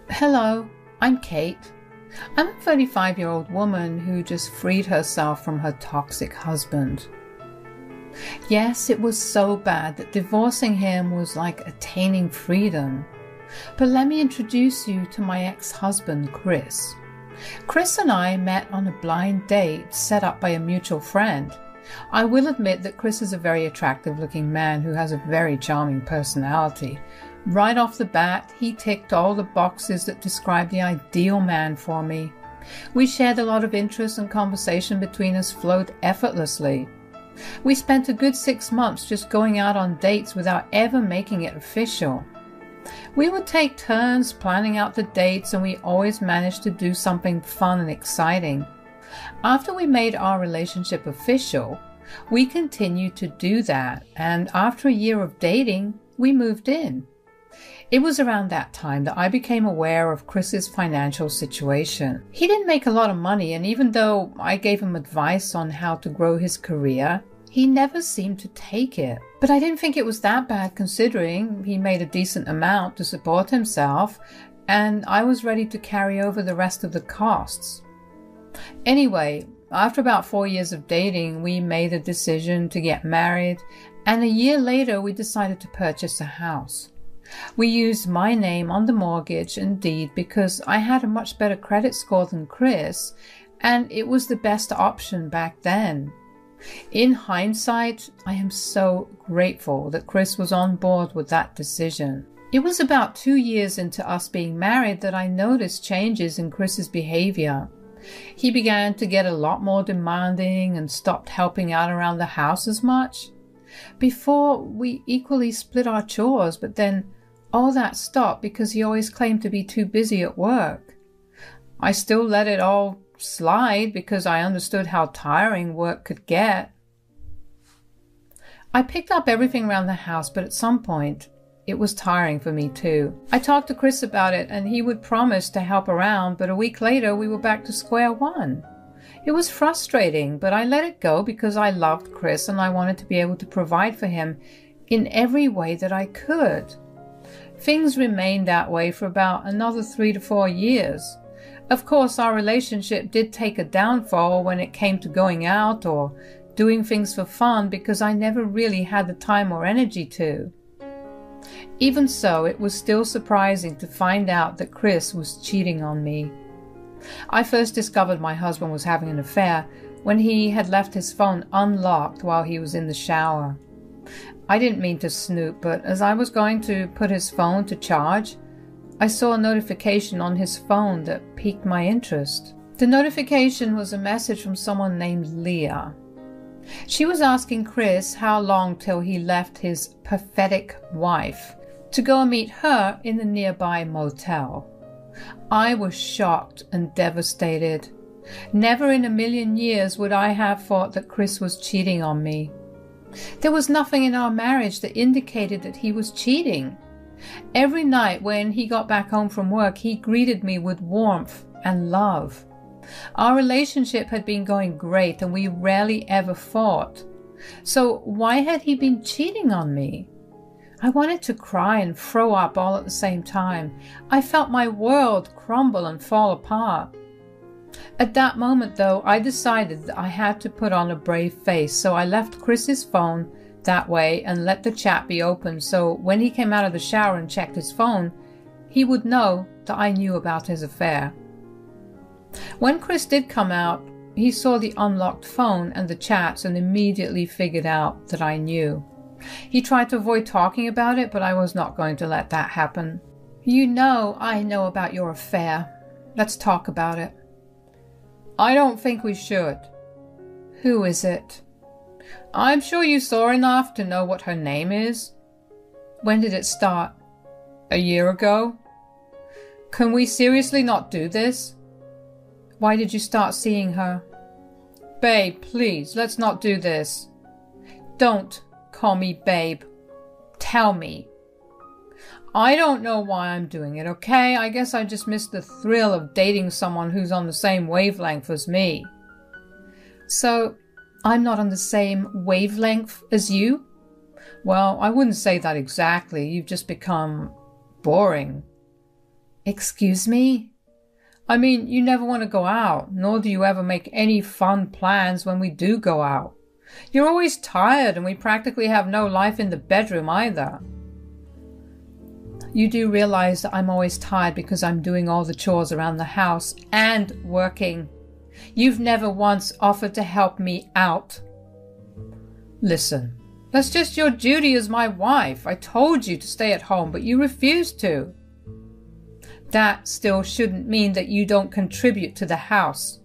Hello, I'm Kate. I'm a 35-year-old woman who just freed herself from her toxic husband. Yes, it was so bad that divorcing him was like attaining freedom. But let me introduce you to my ex-husband, Chris. Chris and I met on a blind date set up by a mutual friend. I will admit that Chris is a very attractive-looking man who has a very charming personality. Right off the bat, he ticked all the boxes that describe the ideal man for me. We shared a lot of interest, and conversation between us flowed effortlessly. We spent a good 6 months just going out on dates without ever making it official. We would take turns planning out the dates, and we always managed to do something fun and exciting. After we made our relationship official, we continued to do that, and after a year of dating, we moved in. It was around that time that I became aware of Chris's financial situation. He didn't make a lot of money, and even though I gave him advice on how to grow his career, he never seemed to take it. But I didn't think it was that bad, considering he made a decent amount to support himself, and I was ready to carry over the rest of the costs. Anyway, after about 4 years of dating, we made a decision to get married, and a year later we decided to purchase a house. We used my name on the mortgage and deed because I had a much better credit score than Chris, and it was the best option back then. In hindsight, I am so grateful that Chris was on board with that decision. It was about 2 years into us being married that I noticed changes in Chris's behavior. He began to get a lot more demanding and stopped helping out around the house as much. Before, we equally split our chores, but then all that stopped because he always claimed to be too busy at work. I still let it all slide because I understood how tiring work could get. I picked up everything around the house, but at some point, it was tiring for me too. I talked to Chris about it, and he would promise to help around, but a week later we were back to square one. It was frustrating, but I let it go because I loved Chris and I wanted to be able to provide for him in every way that I could. Things remained that way for about another 3 to 4 years. Of course, our relationship did take a downfall when it came to going out or doing things for fun because I never really had the time or energy to. Even so, it was still surprising to find out that Chris was cheating on me. I first discovered my husband was having an affair when he had left his phone unlocked while he was in the shower. I didn't mean to snoop, but as I was going to put his phone to charge, I saw a notification on his phone that piqued my interest. The notification was a message from someone named Leah. She was asking Chris how long till he left his pathetic wife to go and meet her in the nearby motel. I was shocked and devastated. Never in a million years would I have thought that Chris was cheating on me. There was nothing in our marriage that indicated that he was cheating. Every night when he got back home from work, he greeted me with warmth and love. Our relationship had been going great and we rarely ever fought. So why had he been cheating on me? I wanted to cry and throw up all at the same time. I felt my world crumble and fall apart. At that moment, though, I decided that I had to put on a brave face, so I left Chris's phone that way and let the chat be open so when he came out of the shower and checked his phone, he would know that I knew about his affair. When Chris did come out, he saw the unlocked phone and the chats and immediately figured out that I knew. He tried to avoid talking about it, but I was not going to let that happen. You know I know about your affair. Let's talk about it. I don't think we should. Who is it? I'm sure you saw enough to know what her name is. When did it start? A year ago? Can we seriously not do this? Why did you start seeing her? Babe, please, let's not do this. Don't call me babe. Tell me. I don't know why I'm doing it, okay? I guess I just missed the thrill of dating someone who's on the same wavelength as me. So, I'm not on the same wavelength as you? Well, I wouldn't say that exactly. You've just become boring. Excuse me? I mean, you never want to go out, nor do you ever make any fun plans when we do go out. You're always tired, and we practically have no life in the bedroom either. You do realize that I'm always tired because I'm doing all the chores around the house and working. You've never once offered to help me out. Listen, that's just your duty as my wife. I told you to stay at home, but you refused to. That still shouldn't mean that you don't contribute to the house.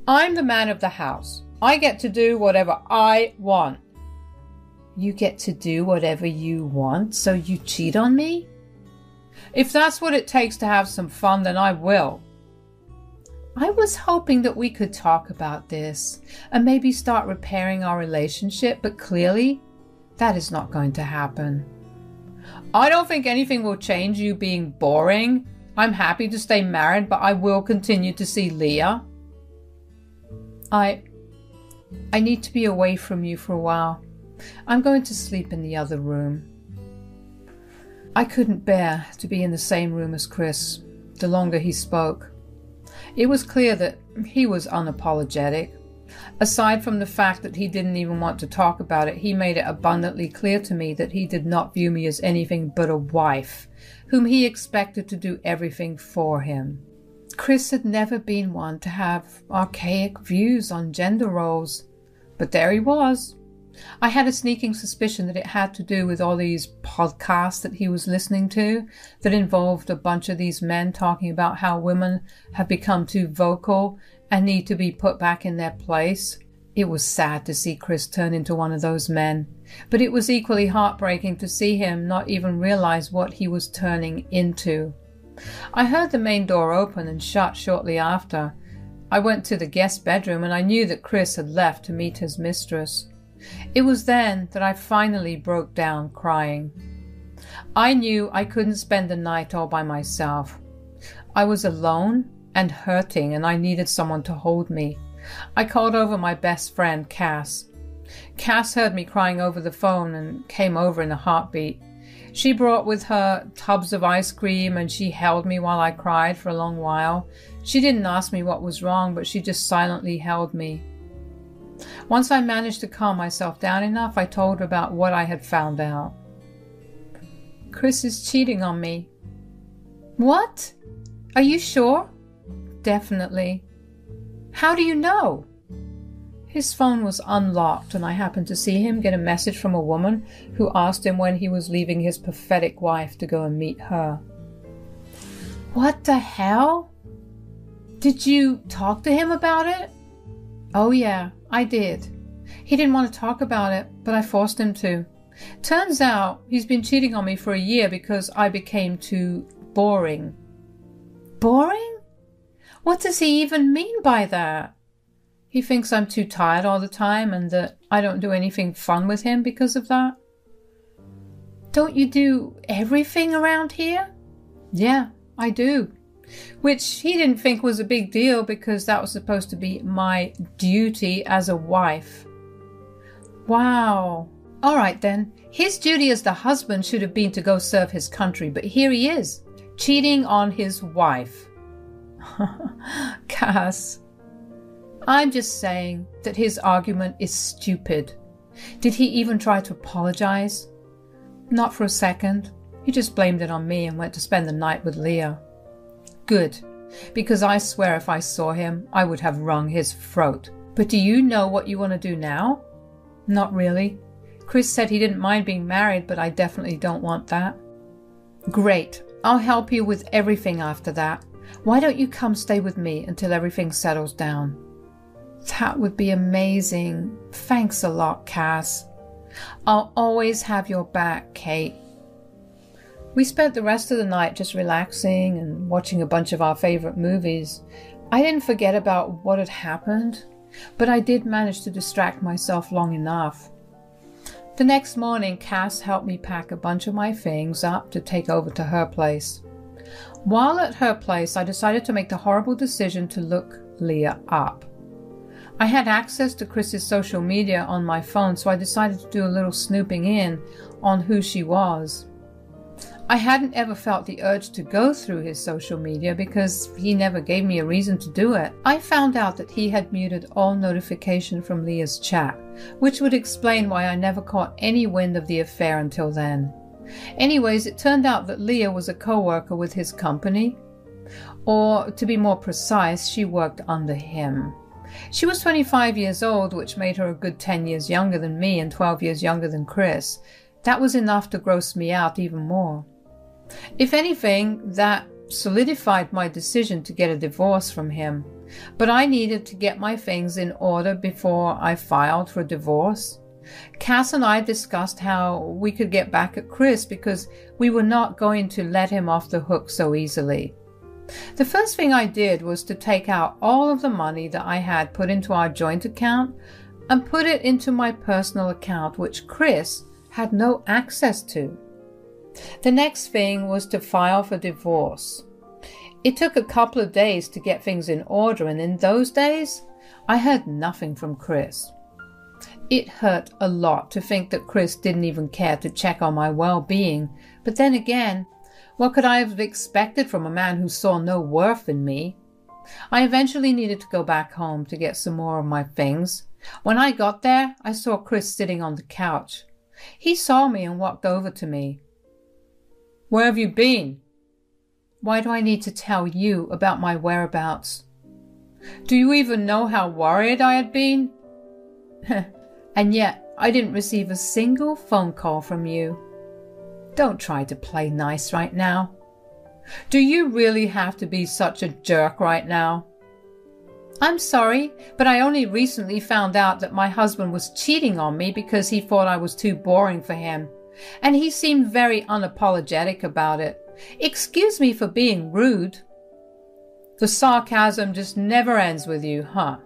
I'm the man of the house. I get to do whatever I want. You get to do whatever you want, so you cheat on me? If that's what it takes to have some fun, then I will. I was hoping that we could talk about this and maybe start repairing our relationship, but clearly that is not going to happen. I don't think anything will change you being boring. I'm happy to stay married, but I will continue to see Leah. I need to be away from you for a while. I'm going to sleep in the other room. I couldn't bear to be in the same room as Chris the longer he spoke. It was clear that he was unapologetic. Aside from the fact that he didn't even want to talk about it, he made it abundantly clear to me that he did not view me as anything but a wife, whom he expected to do everything for him. Chris had never been one to have archaic views on gender roles, but there he was. I had a sneaking suspicion that it had to do with all these podcasts that he was listening to that involved a bunch of these men talking about how women have become too vocal and need to be put back in their place. It was sad to see Chris turn into one of those men, but it was equally heartbreaking to see him not even realize what he was turning into. I heard the main door open and shut shortly after. I went to the guest bedroom and I knew that Chris had left to meet his mistress. It was then that I finally broke down crying. I knew I couldn't spend the night all by myself. I was alone and hurting, and I needed someone to hold me. I called over my best friend, Cass. Cass heard me crying over the phone and came over in a heartbeat. She brought with her tubs of ice cream, and she held me while I cried for a long while. She didn't ask me what was wrong, but she just silently held me. Once I managed to calm myself down enough, I told her about what I had found out. Chris is cheating on me. What? Are you sure? Definitely. How do you know? His phone was unlocked, and I happened to see him get a message from a woman who asked him when he was leaving his pathetic wife to go and meet her. What the hell? Did you talk to him about it? Oh yeah, I did. He didn't want to talk about it, but I forced him to. Turns out he's been cheating on me for a year because I became too boring. Boring? What does he even mean by that? He thinks I'm too tired all the time and that I don't do anything fun with him because of that. Don't you do everything around here? Yeah, I do. Which he didn't think was a big deal because that was supposed to be my duty as a wife. Wow. All right then. His duty as the husband should have been to go serve his country, but here he is, cheating on his wife. Cass, I'm just saying that his argument is stupid. Did he even try to apologize? Not for a second. He just blamed it on me and went to spend the night with Leah. Good, because I swear if I saw him, I would have wrung his throat. But do you know what you want to do now? Not really. Chris said he didn't mind being married, but I definitely don't want that. Great. I'll help you with everything after that. Why don't you come stay with me until everything settles down? That would be amazing. Thanks a lot, Cass. I'll always have your back, Kate. We spent the rest of the night just relaxing and watching a bunch of our favorite movies. I didn't forget about what had happened, but I did manage to distract myself long enough. The next morning, Cass helped me pack a bunch of my things up to take over to her place. While at her place, I decided to make the horrible decision to look Leah up. I had access to Chris's social media on my phone, so I decided to do a little snooping in on who she was. I hadn't ever felt the urge to go through his social media because he never gave me a reason to do it. I found out that he had muted all notification from Leah's chat, which would explain why I never caught any wind of the affair until then. Anyways, it turned out that Leah was a co-worker with his company, or to be more precise, she worked under him. She was 25 years old, which made her a good 10 years younger than me and 12 years younger than Chris. That was enough to gross me out even more. If anything, that solidified my decision to get a divorce from him, but I needed to get my things in order before I filed for a divorce. Cass and I discussed how we could get back at Chris because we were not going to let him off the hook so easily. The first thing I did was to take out all of the money that I had put into our joint account and put it into my personal account, which Chris had no access to. The next thing was to file for divorce. It took a couple of days to get things in order, and in those days, I heard nothing from Chris. It hurt a lot to think that Chris didn't even care to check on my well-being, but then again, what could I have expected from a man who saw no worth in me? I eventually needed to go back home to get some more of my things. When I got there, I saw Chris sitting on the couch. He saw me and walked over to me. "Where have you been?" "Why do I need to tell you about my whereabouts?" "Do you even know how worried I had been?" "And yet I didn't receive a single phone call from you. Don't try to play nice right now. Do you really have to be such a jerk right now?" "I'm sorry, but I only recently found out that my husband was cheating on me because he thought I was too boring for him. And he seemed very unapologetic about it. Excuse me for being rude." "The sarcasm just never ends with you, huh?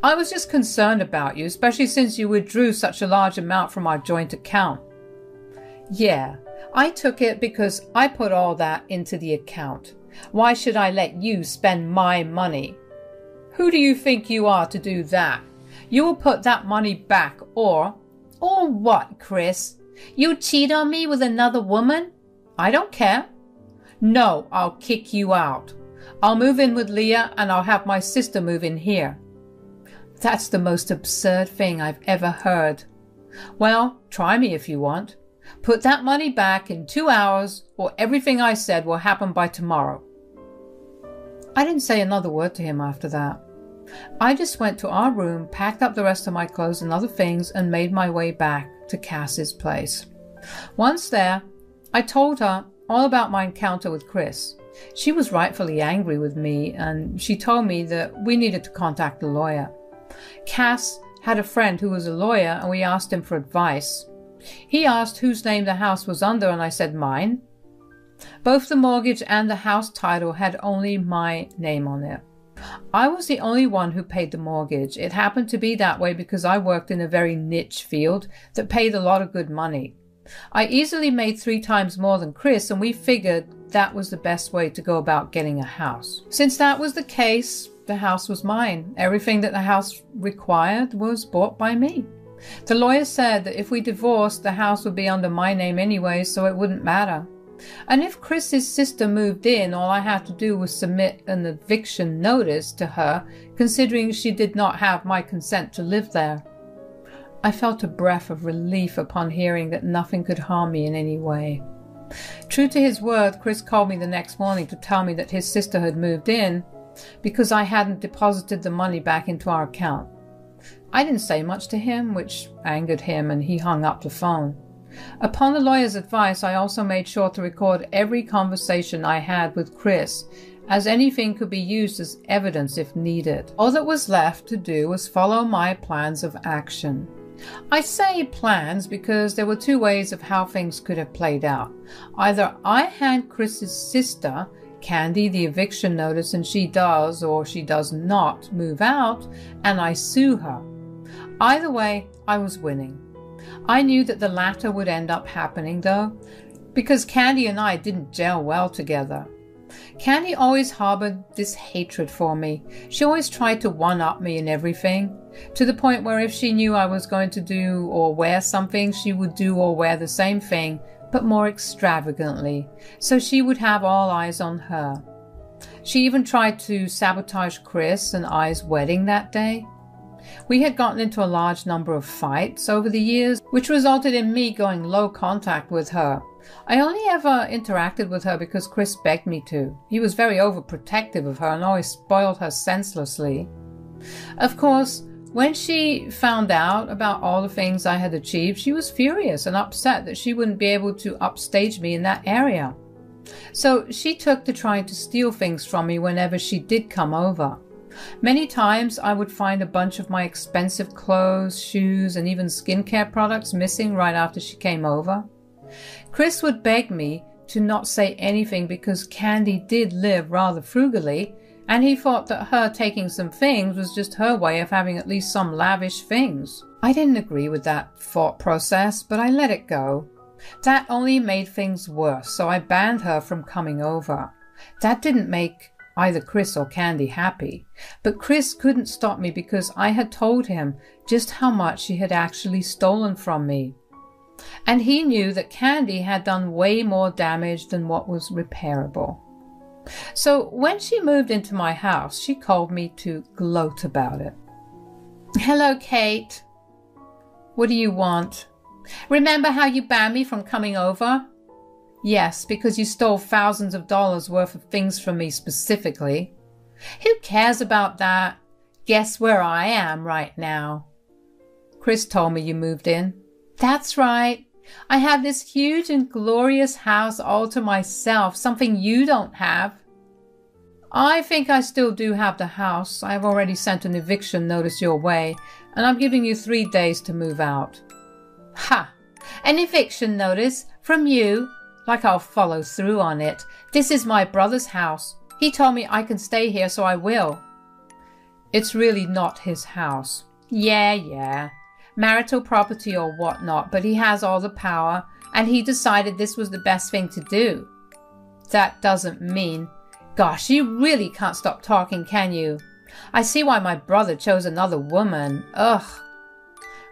I was just concerned about you, especially since you withdrew such a large amount from our joint account." "Yeah, I took it because I put all that into the account. Why should I let you spend my money?" "Who do you think you are to do that? You will put that money back or..." "Or what, Chris? You cheat on me with another woman? I don't care." "No, I'll kick you out. I'll move in with Leah and I'll have my sister move in here." That's the most absurd thing I've ever heard. "Well, try me if you want. Put that money back in 2 hours or everything I said will happen by tomorrow." I didn't say another word to him after that. I just went to our room, packed up the rest of my clothes and other things, and made my way back to Cass's place. Once there, I told her all about my encounter with Chris. She was rightfully angry with me, and she told me that we needed to contact a lawyer. Cass had a friend who was a lawyer, and we asked him for advice. He asked whose name the house was under, and I said mine. Both the mortgage and the house title had only my name on it. I was the only one who paid the mortgage. It happened to be that way because I worked in a very niche field that paid a lot of good money. I easily made 3 times more than Chris, and we figured that was the best way to go about getting a house. Since that was the case, the house was mine. Everything that the house required was bought by me. The lawyer said that if we divorced, the house would be under my name anyway, so it wouldn't matter. And if Chris's sister moved in, all I had to do was submit an eviction notice to her, considering she did not have my consent to live there. I felt a breath of relief upon hearing that nothing could harm me in any way. True to his word, Chris called me the next morning to tell me that his sister had moved in because I hadn't deposited the money back into our account. I didn't say much to him, which angered him, and he hung up the phone. Upon the lawyer's advice, I also made sure to record every conversation I had with Chris, as anything could be used as evidence if needed. All that was left to do was follow my plans of action. I say plans because there were 2 ways of how things could have played out. Either I hand Chris's sister, Candy, the eviction notice and she does or she does not move out, and I sue her. Either way, I was winning. I knew that the latter would end up happening, though, because Candy and I didn't gel well together. Candy always harbored this hatred for me. She always tried to one-up me in everything, to the point where if she knew I was going to do or wear something, she would do or wear the same thing but more extravagantly, so she would have all eyes on her. She even tried to sabotage Chris and I's wedding that day. We had gotten into a large number of fights over the years, which resulted in me going low contact with her. I only ever interacted with her because Chris begged me to. He was very overprotective of her and always spoiled her senselessly. Of course, when she found out about all the things I had achieved, she was furious and upset that she wouldn't be able to upstage me in that area. So she took to trying to steal things from me whenever she did come over. Many times I would find a bunch of my expensive clothes, shoes, and even skincare products missing right after she came over. Chris would beg me to not say anything because Candy did live rather frugally, and he thought that her taking some things was just her way of having at least some lavish things. I didn't agree with that thought process, but I let it go. That only made things worse, so I banned her from coming over. That didn't make either Chris or Candy happy, but Chris couldn't stop me because I had told him just how much she had actually stolen from me. And he knew that Candy had done way more damage than what was repairable. So when she moved into my house, she called me to gloat about it. "Hello, Kate. What do you want? Remember how you banned me from coming over?" "Yes, because you stole thousands of dollars worth of things from me specifically." "Who cares about that? Guess where I am right now?" "Chris told me you moved in." "That's right. I have this huge and glorious house all to myself, something you don't have." "I think I still do have the house. I have already sent an eviction notice your way, and I'm giving you 3 days to move out." "Ha! An eviction notice? From you? Like I'll follow through on it. This is my brother's house. He told me I can stay here, so I will." "It's really not his house." Yeah. Marital property or whatnot, but he has all the power, and he decided this was the best thing to do. That doesn't mean... Gosh, you really can't stop talking, can you? I see why my brother chose another woman. Ugh.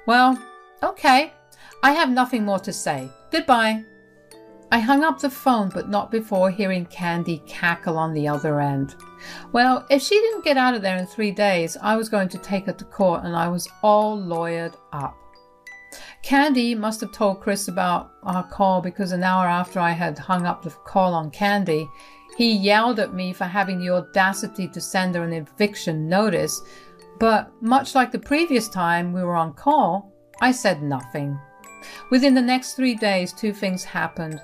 Well, okay. I have nothing more to say. Goodbye. I hung up the phone, but not before hearing Candy cackle on the other end. Well, if she didn't get out of there in 3 days, I was going to take her to court, and I was all lawyered up. Candy must have told Chris about our call because an hour after I had hung up the call on Candy, he yelled at me for having the audacity to send her an eviction notice, but much like the previous time we were on call, I said nothing. Within the next 3 days, 2 things happened.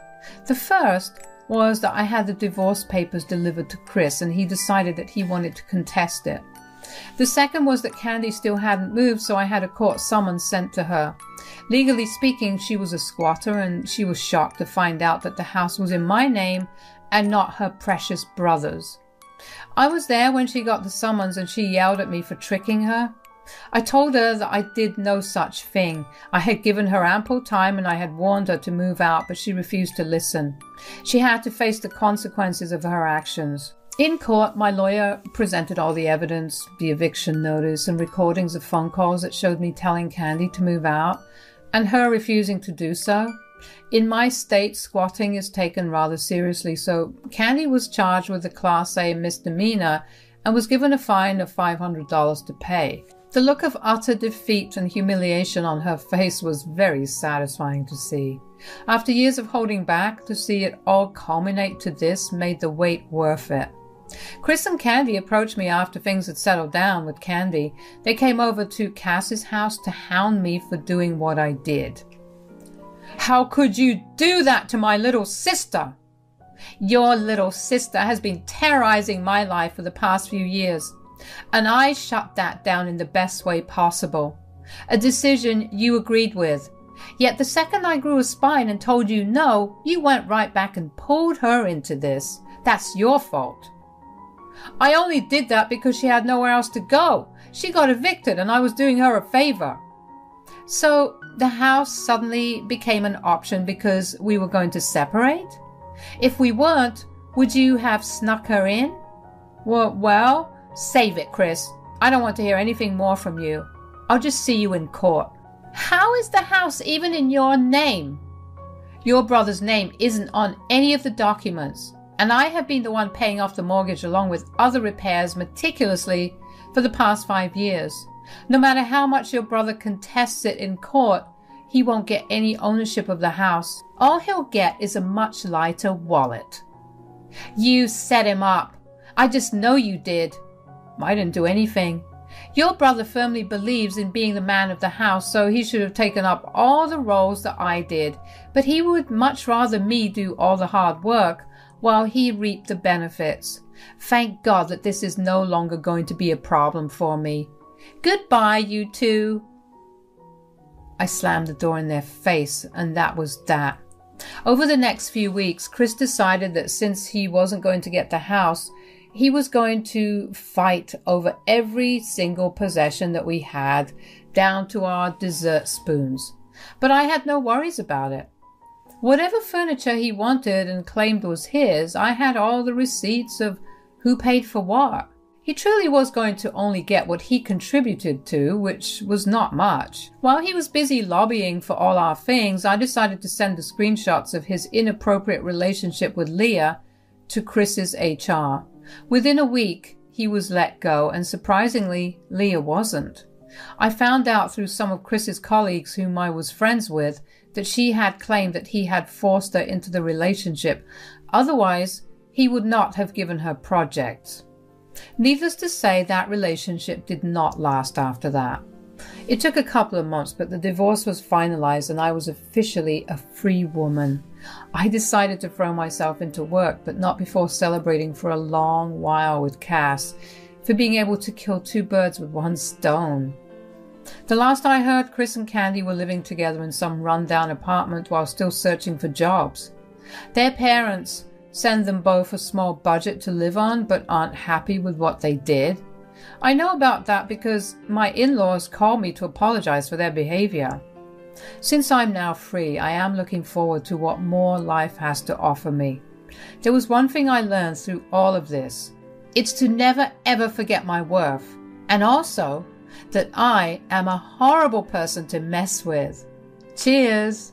The first was that I had the divorce papers delivered to Chris, and he decided that he wanted to contest it. The second was that Candy still hadn't moved, so I had a court summons sent to her. Legally speaking, she was a squatter, and she was shocked to find out that the house was in my name and not her precious brother's. I was there when she got the summons, and she yelled at me for tricking her. I told her that I did no such thing. I had given her ample time and I had warned her to move out, but she refused to listen. She had to face the consequences of her actions. In court, my lawyer presented all the evidence, the eviction notice, and recordings of phone calls that showed me telling Candy to move out, and her refusing to do so. In my state, squatting is taken rather seriously, so Candy was charged with a Class A misdemeanor and was given a fine of $500 to pay. The look of utter defeat and humiliation on her face was very satisfying to see. After years of holding back, to see it all culminate to this made the wait worth it. Chris and Candy approached me after things had settled down with Candy. They came over to Cass's house to hound me for doing what I did. "How could you do that to my little sister?" "Your little sister has been terrorizing my life for the past few years. And I shut that down in the best way possible. A decision you agreed with. Yet the second I grew a spine and told you no, you went right back and pulled her into this. That's your fault." "I only did that because she had nowhere else to go. She got evicted and I was doing her a favor." "So the house suddenly became an option because we were going to separate? If we weren't, would you have snuck her in?" Well, save it, Chris. I don't want to hear anything more from you. I'll just see you in court." "How is the house even in your name?" Your brother's name isn't on any of the documents, and I have been the one paying off the mortgage along with other repairs meticulously for the past 5 years. No matter how much your brother contests it in court, he won't get any ownership of the house. All he'll get is a much lighter wallet. You set him up. I just know you did. I didn't do anything. Your brother firmly believes in being the man of the house, so he should have taken up all the roles that I did, but he would much rather me do all the hard work while he reaped the benefits. Thank God that this is no longer going to be a problem for me. Goodbye, you two. I slammed the door in their face, and that was that. Over the next few weeks, Chris decided that since he wasn't going to get the house, he was going to fight over every single possession that we had, down to our dessert spoons. But I had no worries about it. Whatever furniture he wanted and claimed was his, I had all the receipts of who paid for what. He truly was going to only get what he contributed to, which was not much. While he was busy lobbying for all our things, I decided to send the screenshots of his inappropriate relationship with Leah to Chris's HR. Within a week, he was let go, and surprisingly, Leah wasn't. I found out through some of Chris's colleagues whom I was friends with that she had claimed that he had forced her into the relationship. Otherwise, he would not have given her projects. Needless to say, that relationship did not last after that. It took a couple of months, but the divorce was finalized and I was officially a free woman. I decided to throw myself into work, but not before celebrating for a long while with Cass for being able to kill 2 birds with 1 stone. The last I heard, Chris and Candy were living together in some rundown apartment while still searching for jobs. Their parents send them both a small budget to live on, but aren't happy with what they did. I know about that because my in-laws called me to apologize for their behavior. Since I'm now free, I am looking forward to what more life has to offer me. There was one thing I learned through all of this. It's to never ever forget my worth, and also that I am a horrible person to mess with. Cheers!